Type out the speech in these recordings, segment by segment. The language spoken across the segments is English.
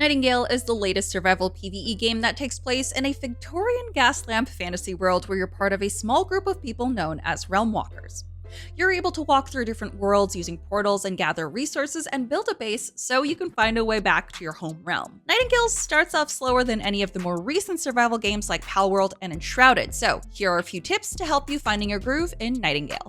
Nightingale is the latest survival PvE game that takes place in a Victorian gas lamp fantasy world where you're part of a small group of people known as Realm Walkers. You're able to walk through different worlds using portals and gather resources and build a base so you can find a way back to your home realm. Nightingale starts off slower than any of the more recent survival games like Palworld and Enshrouded, so here are a few tips to help you finding your groove in Nightingale.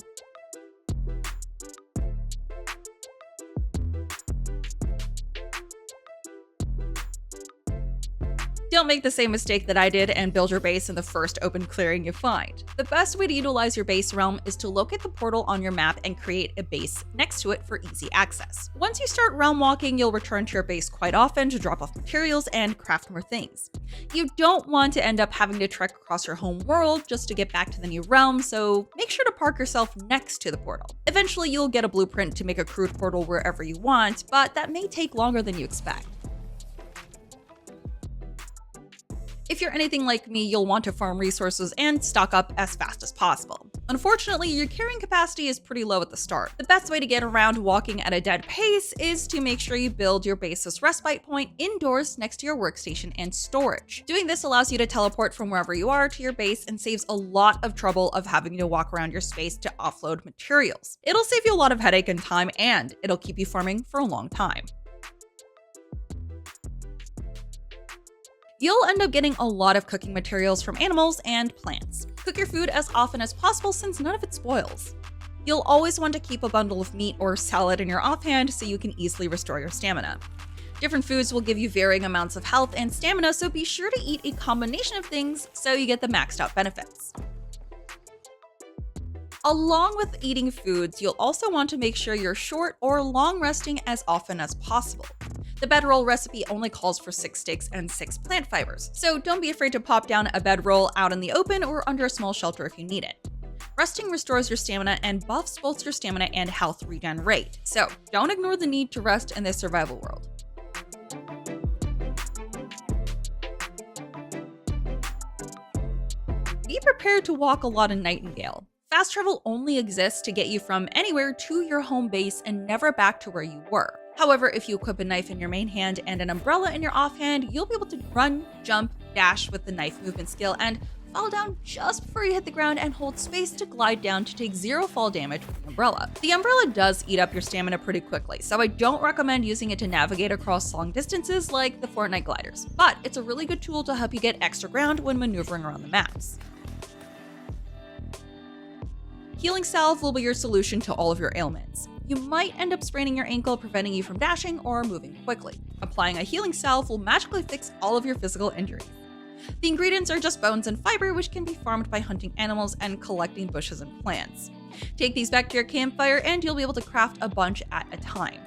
Don't make the same mistake that I did and build your base in the first open clearing you find. The best way to utilize your base realm is to locate the portal on your map and create a base next to it for easy access. Once you start realm walking, you'll return to your base quite often to drop off materials and craft more things. You don't want to end up having to trek across your home world just to get back to the new realm, so make sure to park yourself next to the portal. Eventually, you'll get a blueprint to make a crude portal wherever you want, but that may take longer than you expect. If you're anything like me, you'll want to farm resources and stock up as fast as possible. Unfortunately, your carrying capacity is pretty low at the start. The best way to get around walking at a dead pace is to make sure you build your base's respite point indoors next to your workstation and storage. Doing this allows you to teleport from wherever you are to your base and saves a lot of trouble of having to walk around your space to offload materials. It'll save you a lot of headache and time, and it'll keep you farming for a long time. You'll end up getting a lot of cooking materials from animals and plants. Cook your food as often as possible since none of it spoils. You'll always want to keep a bundle of meat or salad in your offhand so you can easily restore your stamina. Different foods will give you varying amounts of health and stamina, so be sure to eat a combination of things so you get the maxed out benefits. Along with eating foods, you'll also want to make sure you're short or long resting as often as possible. The bedroll recipe only calls for 6 sticks and 6 plant fibers, so don't be afraid to pop down a bedroll out in the open or under a small shelter if you need it. Resting restores your stamina and buffs both your stamina and health regen rate, so don't ignore the need to rest in this survival world. Be prepared to walk a lot in Nightingale. Fast travel only exists to get you from anywhere to your home base and never back to where you were. However, if you equip a knife in your main hand and an umbrella in your offhand, you'll be able to run, jump, dash with the knife movement skill and fall down just before you hit the ground and hold space to glide down to take 0 fall damage with the umbrella. The umbrella does eat up your stamina pretty quickly, so I don't recommend using it to navigate across long distances like the Fortnite gliders, but it's a really good tool to help you get extra ground when maneuvering around the maps. Healing Salve will be your solution to all of your ailments. You might end up spraining your ankle, preventing you from dashing or moving quickly. Applying a Healing Salve will magically fix all of your physical injuries. The ingredients are just bones and fiber, which can be farmed by hunting animals and collecting bushes and plants. Take these back to your campfire and you'll be able to craft a bunch at a time.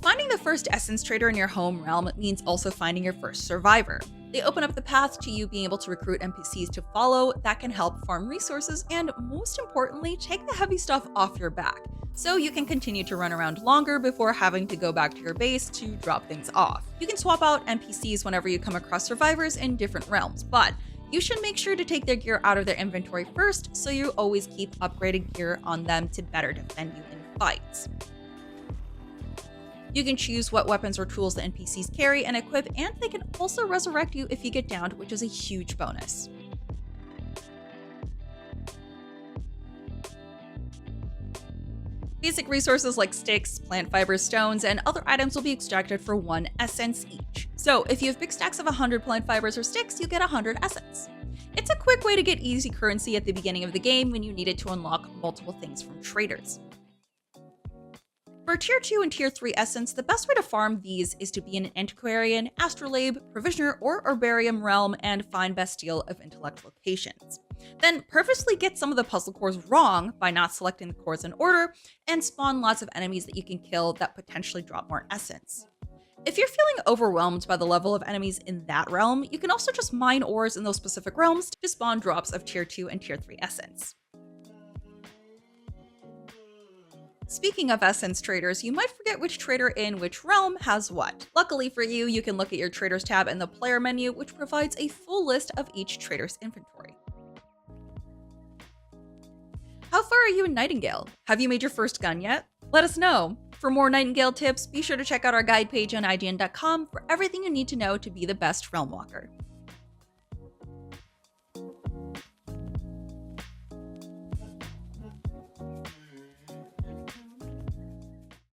Finding the first essence trader in your home realm means also finding your first survivor. They open up the path to you being able to recruit NPCs to follow that can help farm resources and, most importantly, take the heavy stuff off your back, so you can continue to run around longer before having to go back to your base to drop things off. You can swap out NPCs whenever you come across survivors in different realms, but you should make sure to take their gear out of their inventory first so you always keep upgrading gear on them to better defend you in fights. You can choose what weapons or tools the NPCs carry and equip, and they can also resurrect you if you get downed, which is a huge bonus. Basic resources like sticks, plant fibers, stones, and other items will be extracted for 1 essence each. So if you have big stacks of 100 plant fibers or sticks, you get 100 essence. It's a quick way to get easy currency at the beginning of the game when you need it to unlock multiple things from traders. For Tier 2 and Tier 3 Essence, the best way to farm these is to be in an Antiquarian, Astrolabe, Provisioner, or Herbarium realm and find Bastille of Intellect locations. Then purposely get some of the puzzle cores wrong by not selecting the cores in order, and spawn lots of enemies that you can kill that potentially drop more Essence. If you're feeling overwhelmed by the level of enemies in that realm, you can also just mine ores in those specific realms to spawn drops of Tier 2 and Tier 3 Essence. Speaking of essence traders, you might forget which trader in which realm has what. Luckily for you, you can look at your traders tab in the player menu, which provides a full list of each trader's inventory. How far are you in Nightingale? Have you made your first gun yet? Let us know. For more Nightingale tips, be sure to check out our guide page on IGN.com for everything you need to know to be the best realm walker.